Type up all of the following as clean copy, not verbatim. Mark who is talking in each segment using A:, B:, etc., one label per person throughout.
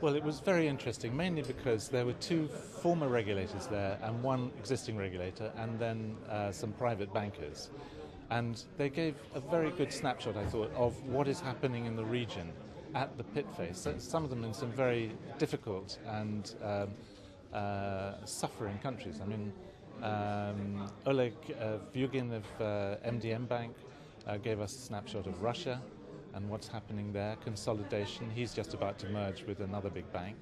A: Well, it was very interesting, mainly because there were two former regulators there and one existing regulator, and then some private bankers. And they gave a very good snapshot, I thought, of what is happening in the region at the pit face. Some of them in some very difficult and suffering countries. I mean, Oleg Vyugin of MDM Bank gave us a snapshot of Russia and what's happening there, consolidation. He's just about to merge with another big bank.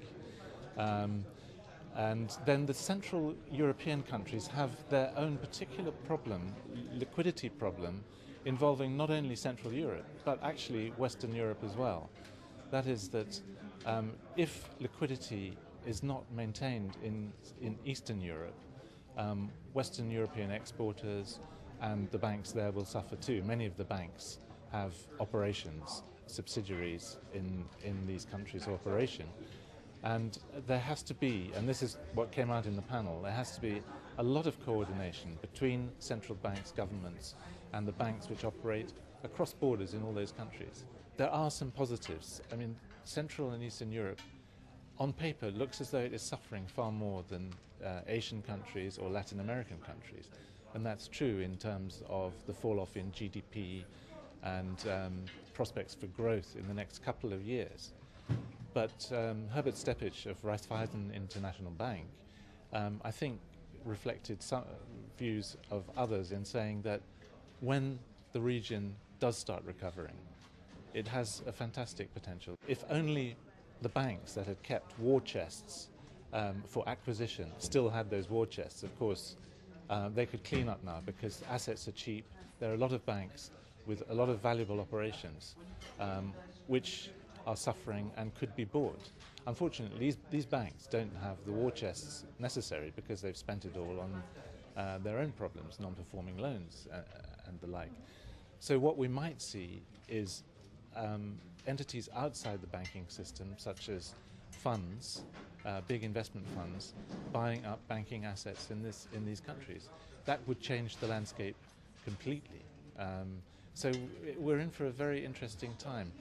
A: And then the Central European countries have their own particular problem, liquidity problem, involving not only Central Europe, but actually Western Europe as well. That is that if liquidity is not maintained in Eastern Europe, Western European exporters and the banks there will suffer too. Many of the banks have operations, subsidiaries in these countries of operation. And there has to be, and this is what came out in the panel, there has to be a lot of coordination between central banks, governments, and the banks which operate across borders in all those countries. There are some positives. I mean, Central and Eastern Europe, on paper, looks as though it is suffering far more than Asian countries or Latin American countries. And that's true in terms of the fall-off in GDP and prospects for growth in the next couple of years. But Herbert Steppich of Raiffeisen International Bank, I think, reflected some views of others in saying that when the region does start recovering, it has a fantastic potential. If only the banks that had kept war chests for acquisition still had those war chests, of course, they could clean up now because assets are cheap. There are a lot of banks with a lot of valuable operations which are suffering and could be bought. Unfortunately, these banks don't have the war chests necessary because they've spent it all on their own problems, non-performing loans and the like. So what we might see is entities outside the banking system, such as funds, big investment funds, buying up banking assets in these countries. That would change the landscape completely. So we're in for a very interesting time.